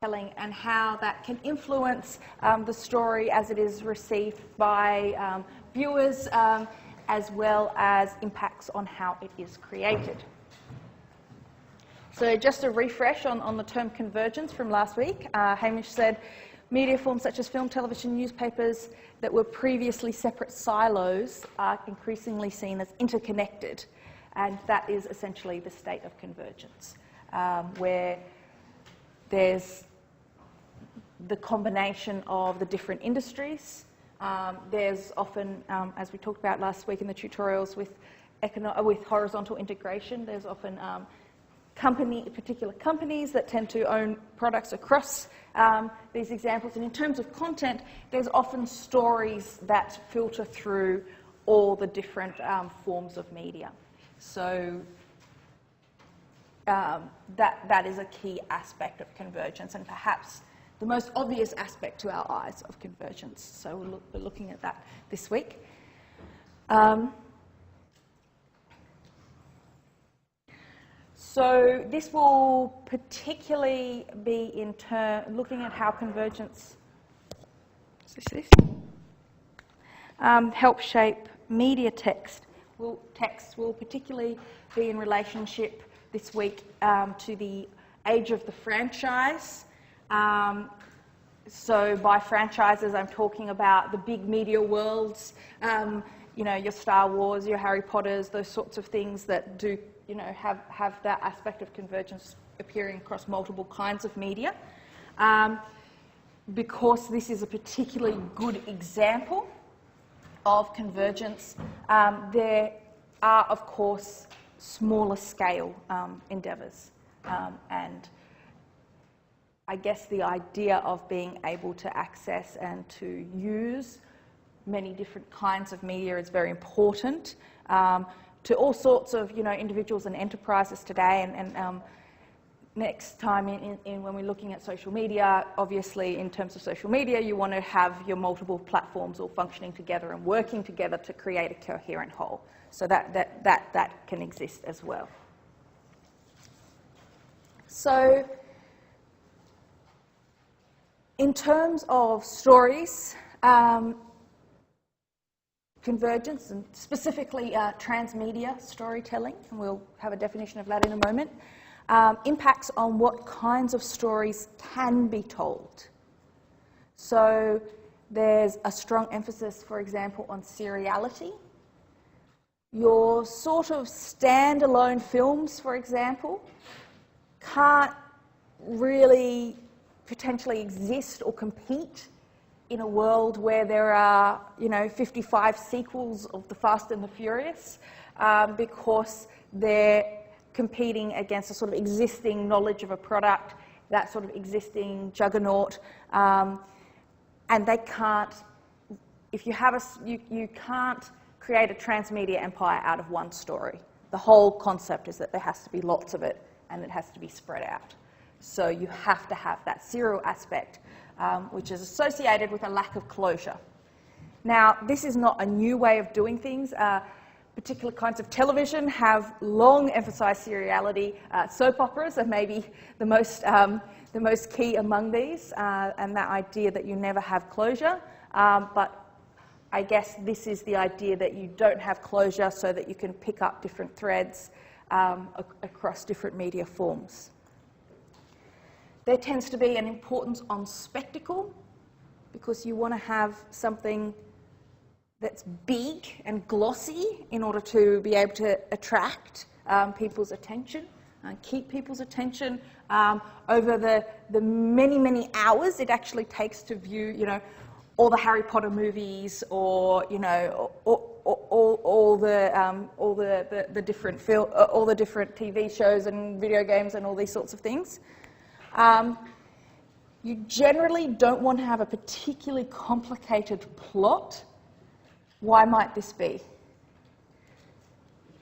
telling and how that can influence the story as it is received by viewers, as well as impacts on how it is created. So just a refresh on the term convergence from last week. Hamish said media forms such as film, television, newspapers that were previously separate silos are increasingly seen as interconnected, and that is essentially the state of convergence, where there's the combination of the different industries. There's often, as we talked about last week in the tutorials, with horizontal integration, there's often particular companies that tend to own products across these examples. And in terms of content, there's often stories that filter through all the different forms of media. So that is a key aspect of convergence, and perhaps the most obvious aspect to our eyes of convergence. So we're looking at that this week. So this will particularly be looking at how convergence help shape media text. Text will particularly be in relationship this week to the age of the franchise. So by franchises, I'm talking about the big media worlds, your Star Wars, your Harry Potters, those sorts of things that do, have that aspect of convergence appearing across multiple kinds of media. Because this is a particularly good example of convergence, there are, of course, smaller scale endeavours. And I guess the idea of being able to access and to use many different kinds of media is very important to all sorts of individuals and enterprises today. And next time when we're looking at social media, obviously in terms of social media, you want to have your multiple platforms all functioning together and working together to create a coherent whole. So that can exist as well. So in terms of stories, convergence, and specifically transmedia storytelling, and we'll have a definition of that in a moment, impacts on what kinds of stories can be told. So there's a strong emphasis, for example, on seriality. Your sort of standalone films, for example, can't really potentially exist or compete in a world where there are, 55 sequels of The Fast and the Furious, because they're competing against a sort of existing knowledge of a product, that sort of existing juggernaut, and they can't. If you have you can't create a transmedia empire out of one story. The whole concept is that there has to be lots of it, and it has to be spread out. So you have to have that serial aspect, which is associated with a lack of closure. Now, this is not a new way of doing things. Particular kinds of television have long emphasised seriality. Soap operas are maybe the most key among these, and that idea that you never have closure. But I guess this is the idea that you don't have closure so that you can pick up different threads across different media forms. There tends to be an importance on spectacle, because you want to have something that's big and glossy in order to be able to attract people's attention and keep people's attention over the many, many hours it actually takes to view, all the Harry Potter movies, or all the different all the different TV shows and video games and all these sorts of things. You generally don't want to have a particularly complicated plot. Why might this be?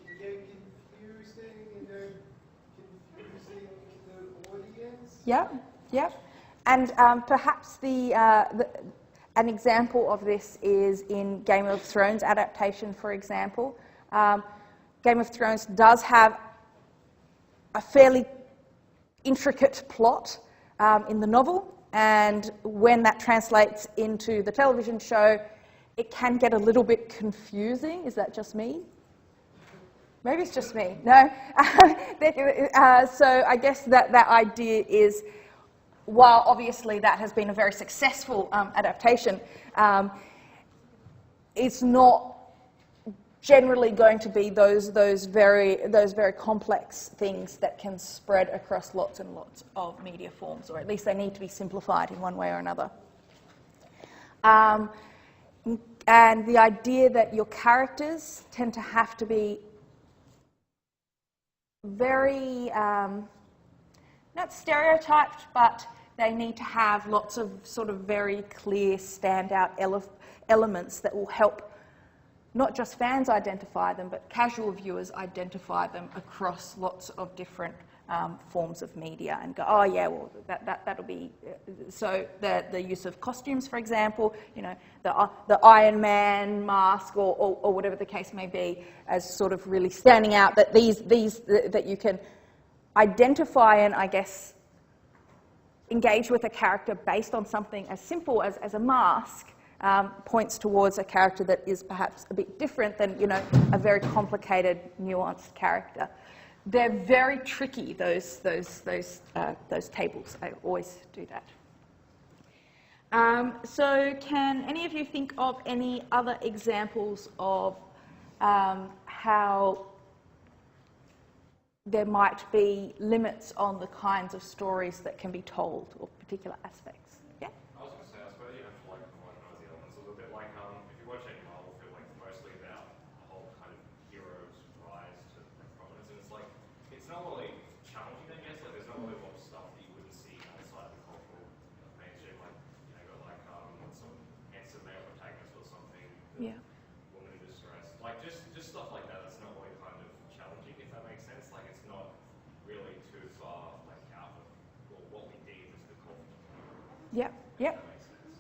Confusing to the audience. Yeah. And perhaps an example of this is in Game of Thrones adaptation, for example. Game of Thrones does have a fairly intricate plot, in the novel, and when that translates into the television show, it can get a little bit confusing. Is that just me? Maybe it's just me. No? So I guess that idea is, while obviously that has been a very successful adaptation, it's not generally going to be those very complex things that can spread across lots and lots of media forms, or at least they need to be simplified in one way or another. And the idea that your characters tend to have to be very, not stereotyped, but they need to have lots of sort of very clear standout elements that will help not just fans identify them, but casual viewers identify them across lots of different forms of media and go, oh yeah, well that'll be, so the use of costumes, for example, you know, the Iron Man mask or whatever the case may be, as sort of really standing out, that that you can identify and, I guess, engage with a character based on something as simple as a mask. Points towards a character that is perhaps a bit different than, you know, a very complicated, nuanced character. They're very tricky, those tables. I always do that. So can any of you think of any other examples of how there might be limits on the kinds of stories that can be told, or particular aspects? Yeah. Woman in distress, like just stuff like that. That's not really kind of challenging, if that makes sense. Like it's not really too far like out of what we deem as the core. Yep. Yep.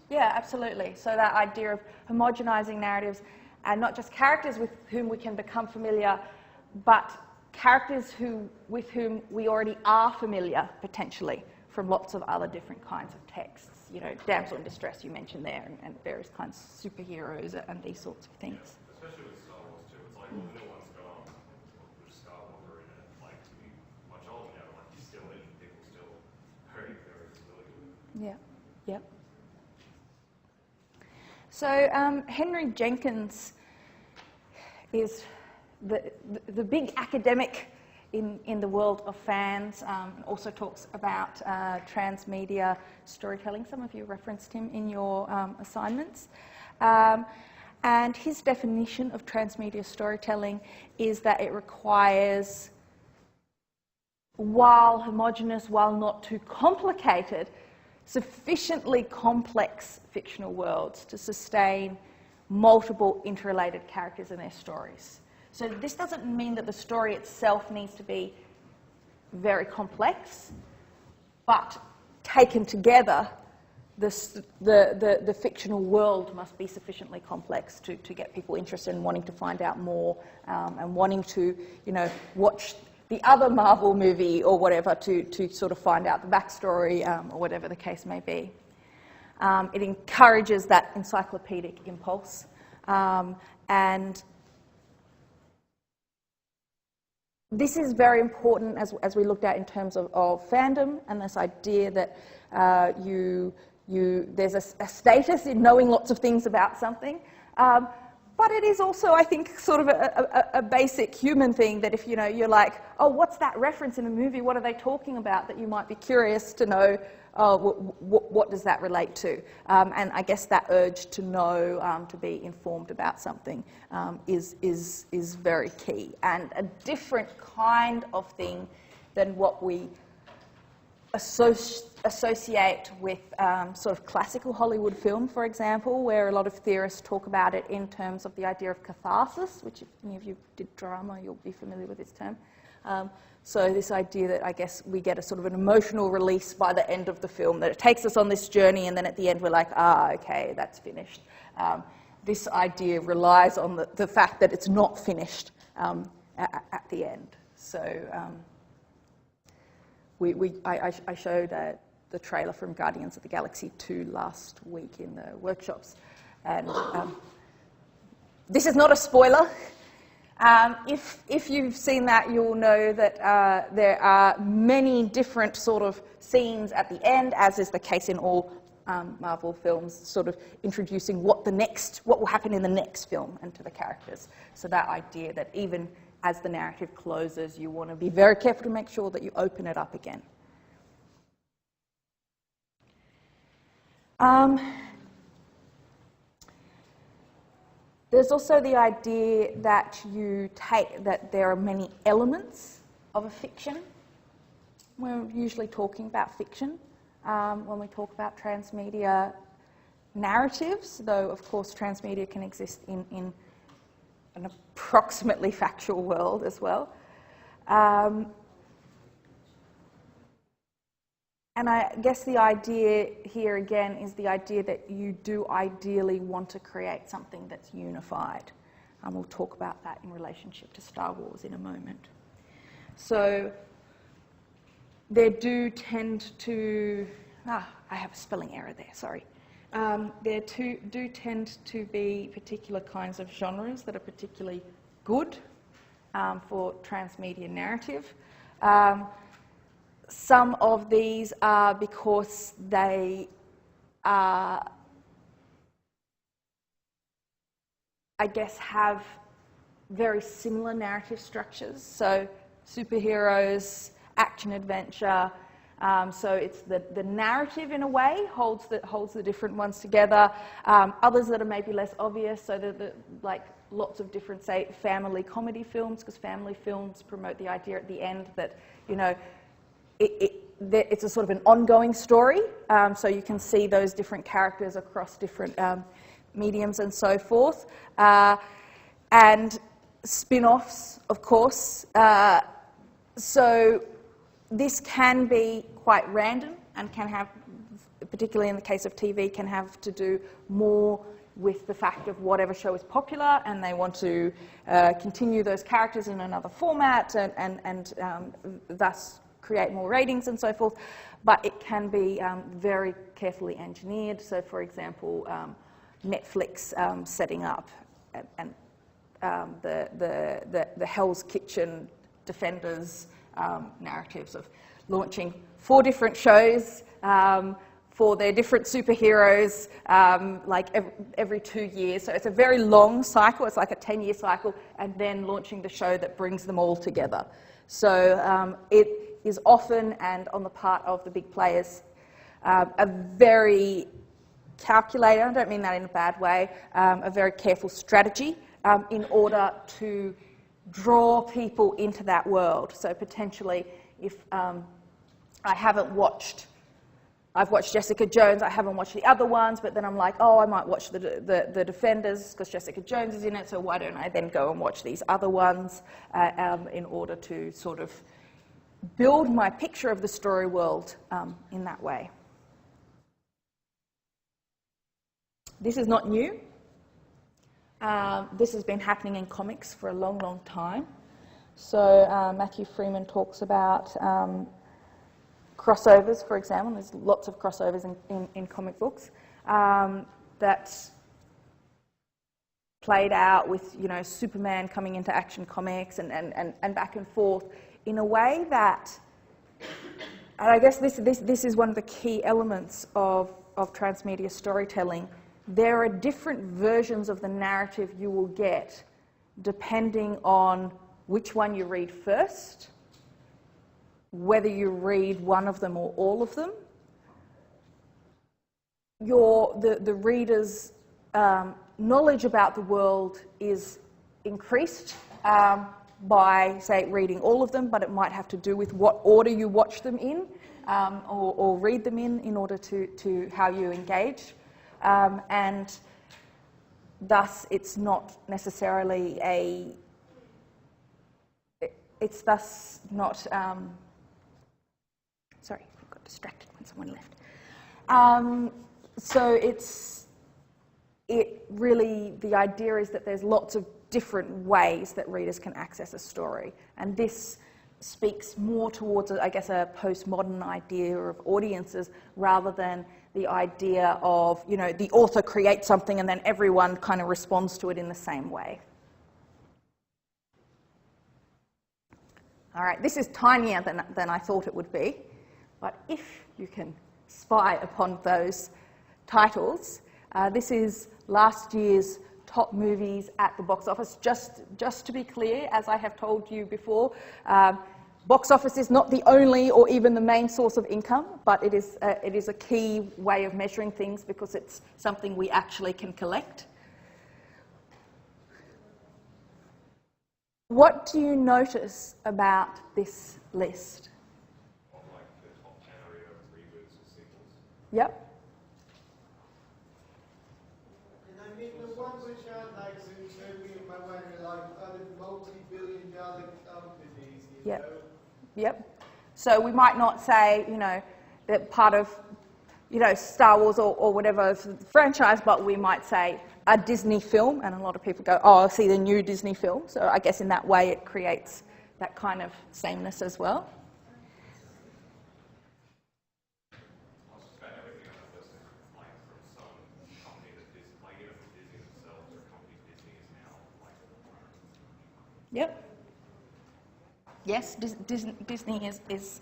Yeah, absolutely. So that idea of homogenizing narratives, and not just characters with whom we can become familiar, but characters with whom we already are familiar potentially from lots of other different kinds of texts. You know, damsel in distress you mentioned there, and various kinds of superheroes and these sorts of things. Yeah, especially with Star Wars too. It's like, well, the new one's gone. There's Skywalker in it. Like, to be much older now, like he's still in. People still very, very familiar with it. Yeah. Yep. So Henry Jenkins is the big academic in the world of fans, also talks about transmedia storytelling. Some of you referenced him in your assignments. And his definition of transmedia storytelling is that it requires, while homogeneous, while not too complicated, sufficiently complex fictional worlds to sustain multiple interrelated characters in their stories. So this doesn't mean that the story itself needs to be very complex, but taken together, the fictional world must be sufficiently complex to get people interested in wanting to find out more, and wanting to, you know, watch the other Marvel movie or whatever to sort of find out the backstory, or whatever the case may be. It encourages that encyclopedic impulse, and this is very important as we looked at in terms of fandom, and this idea that there's a status in knowing lots of things about something. But it is also, I think, sort of a basic human thing that if, you know, you're like, oh, what's that reference in a movie? What are they talking about? That you might be curious to know, what does that relate to? And I guess that urge to know, to be informed about something, is very key, and a different kind of thing than what we associate with sort of classical Hollywood film, for example, where a lot of theorists talk about it in terms of the idea of catharsis, which if any of you did drama, you'll be familiar with this term. So this idea that, I guess, we get a sort of an emotional release by the end of the film, that it takes us on this journey, and then at the end we're like, okay, that's finished. This idea relies on the fact that it's not finished at the end. So I showed the trailer from Guardians of the Galaxy 2 last week in the workshops. And this is not a spoiler. If you've seen that, you'll know that there are many different sort of scenes at the end, as is the case in all Marvel films, sort of introducing what will happen in the next film and to the characters. So that idea that even as the narrative closes, you want to be very careful to make sure that you open it up again. There's also the idea that that there are many elements of a fiction. We're usually talking about fiction when we talk about transmedia narratives, though of course transmedia can exist in an approximately factual world as well. And I guess the idea here again is the idea that you do ideally want to create something that's unified. And we'll talk about that in relationship to Star Wars in a moment. So there do tend to, I have a spelling error there, sorry. There do tend to be particular kinds of genres that are particularly good for transmedia narrative. Some of these are because they are, I guess, have very similar narrative structures. So superheroes, action adventure. So it's the narrative in a way holds the different ones together. Others that are maybe less obvious. So like lots of different, say, family comedy films, because family films promote the idea at the end that, you know, it's a sort of an ongoing story, so you can see those different characters across different mediums and so forth. And spin-offs, of course. So this can be quite random and can have, particularly in the case of TV, can have to do more with the fact of whatever show is popular and they want to continue those characters in another format and thus create more ratings and so forth, but it can be very carefully engineered. So, for example, Netflix setting up and the Hell's Kitchen Defenders narratives of launching 4 different shows for their different superheroes, like every 2 years. So it's a very long cycle. It's like a 10-year cycle, and then launching the show that brings them all together. So it is often, and on the part of the big players, a very calculated, I don't mean that in a bad way, a very careful strategy in order to draw people into that world. So potentially, if I've watched Jessica Jones, I haven't watched the other ones, but then I'm like, oh, I might watch the Defenders because Jessica Jones is in it, so why don't I then go and watch these other ones in order to sort of build my picture of the story world in that way. This is not new. This has been happening in comics for a long, long time. So Matthew Freeman talks about crossovers, for example. There's lots of crossovers in comic books that played out with, you know, Superman coming into Action Comics and back and forth in a way that, and I guess this is one of the key elements of transmedia storytelling. There are different versions of the narrative you will get depending on which one you read first, whether you read one of them or all of them. The reader's knowledge about the world is increased by, say, reading all of them, but it might have to do with what order you watch them in or read them in order to how you engage. And thus it's not necessarily it's thus not, sorry, I got distracted when someone left. So it really, the idea is that there's lots of different ways that readers can access a story. And this speaks more towards, I guess, a postmodern idea of audiences rather than the idea of, you know, the author creates something and then everyone kind of responds to it in the same way. All right, this is tinier than I thought it would be, but if you can spy upon those titles, this is last year's top movies at the box office. Just to be clear, as I have told you before, box office is not the only or even the main source of income, but it is a key way of measuring things because it's something we actually can collect. What do you notice about this list? Of like the top 10 are either reboots or sequels. Yep. And I mean, the ones which aren't like Zootopia and my one are like other multi-billion-dollar companies, you know? Yep. So we might not say, you know, that part of, you know, Star Wars or whatever franchise, but we might say a Disney film, and a lot of people go, oh, I'll see the new Disney film. So I guess in that way it creates that kind of sameness as well. I was just about everything on that list is like from some company that Disney, like even from Disney themselves or a company Disney is now like. Yep. Yes, Disney is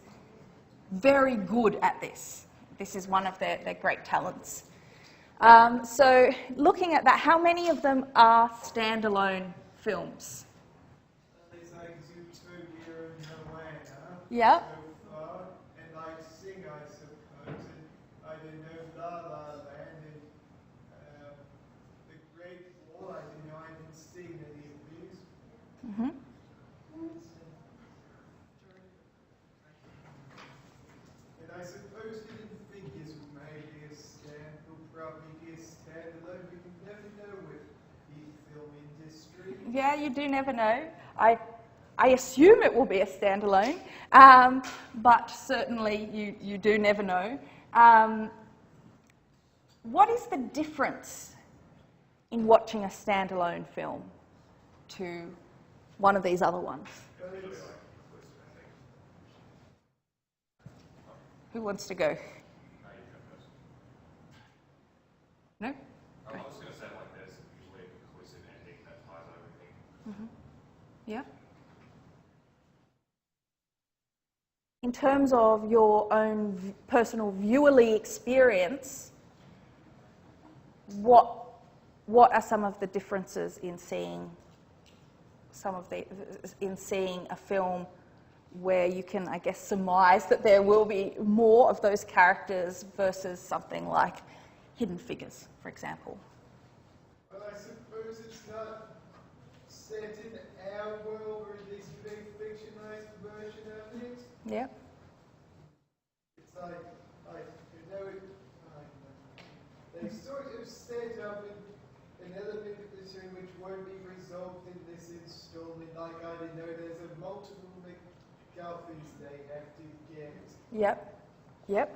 very good at this. This is one of their great talents. So looking at that, how many of them are standalone films? There's like Zootopia and Moana. Yep. So far, and like Sing, I suppose, and I don't know, La La Land, and The Great Wall, I don't know, I haven't seen any of these. Mm-hmm. And I suppose Hidden Figures may be a will probably be a standalone, but you never know with the film industry. Yeah, you do never know. I assume it will be a standalone, but certainly you do never know. What is the difference in watching a standalone film to one of these other ones? Who wants to go? No? I was going to say like there's usually a conclusive ending that ties everything. Mm-hmm. Yeah. In terms of your own personal viewerly experience, what are some of the differences in seeing a film where you can, I guess, surmise that there will be more of those characters versus something like Hidden Figures, for example? Well, I suppose it's not set in our world or at least a fictionalized version of it. Yeah. It's like you know, they sort of set up an element of the story which won't be resolved in this installment. Like, I don't know, there's a multiple McGuffies they have to get. Yep.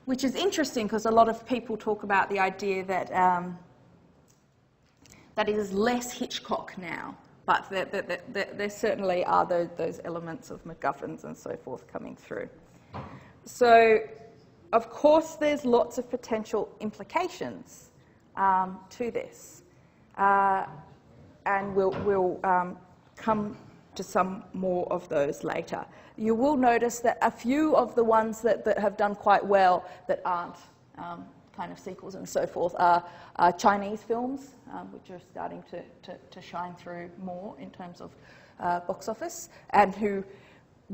Which is interesting because a lot of people talk about the idea that that it is less Hitchcock now, but there certainly are those elements of MacGuffins and so forth coming through. So, of course, there's lots of potential implications to this, and we'll come to some more of those later. You will notice that a few of the ones that have done quite well that aren't kind of sequels and so forth are Chinese films, which are starting to shine through more in terms of box office, and who,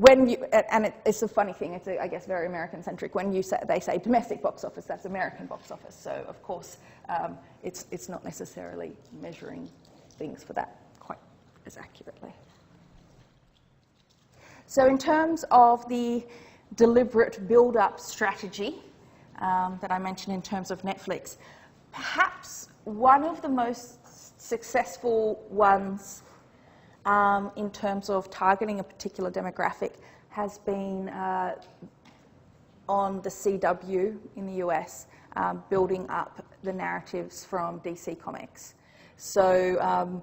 it's a funny thing, it's I guess very American-centric. When they say domestic box office, that's American box office. So of course, it's not necessarily measuring things for that quite as accurately. So in terms of the deliberate build-up strategy that I mentioned in terms of Netflix, perhaps one of the most successful ones in terms of targeting a particular demographic has been on the CW in the US, building up the narratives from DC Comics. So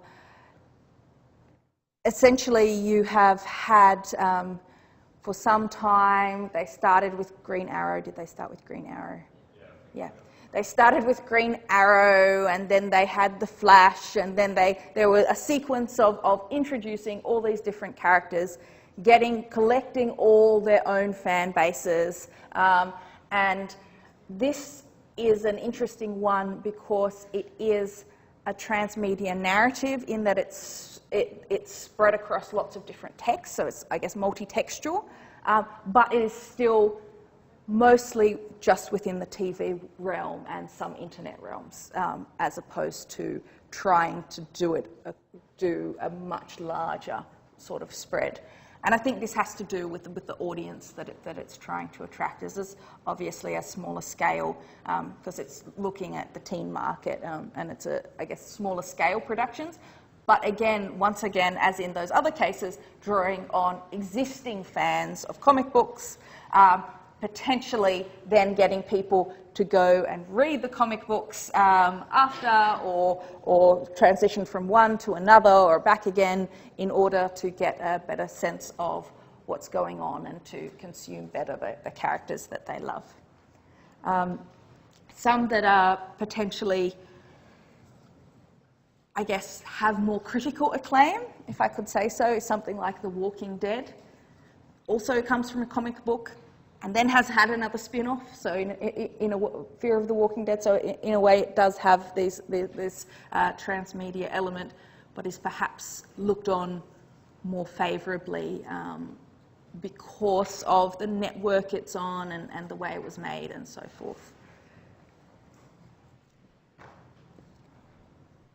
essentially you have had, for some time, they started with Green Arrow. Did they start with Green Arrow? Yeah. They started with Green Arrow, and then they had the Flash, and then there was a sequence of introducing all these different characters, collecting all their own fan bases, and this is an interesting one because it is a transmedia narrative in that it's spread across lots of different texts, so it's, I guess, multi-textual, but it is still mostly just within the TV realm and some internet realms, as opposed to trying to do a much larger sort of spread. And I think this has to do with the audience that it's trying to attract. This is obviously a smaller scale because it's looking at the teen market, and it's I guess, smaller scale productions. But again, once again, as in those other cases, drawing on existing fans of comic books, potentially then getting people to go and read the comic books after, or transition from one to another or back again in order to get a better sense of what's going on and to consume better the characters that they love. Some that are potentially, I guess, have more critical acclaim, if I could say so, is something like The Walking Dead. Also comes from a comic book, and then has had another spin-off, so in a Fear of the Walking Dead, so in a way it does have this transmedia element, but is perhaps looked on more favourably because of the network it's on and the way it was made and so forth.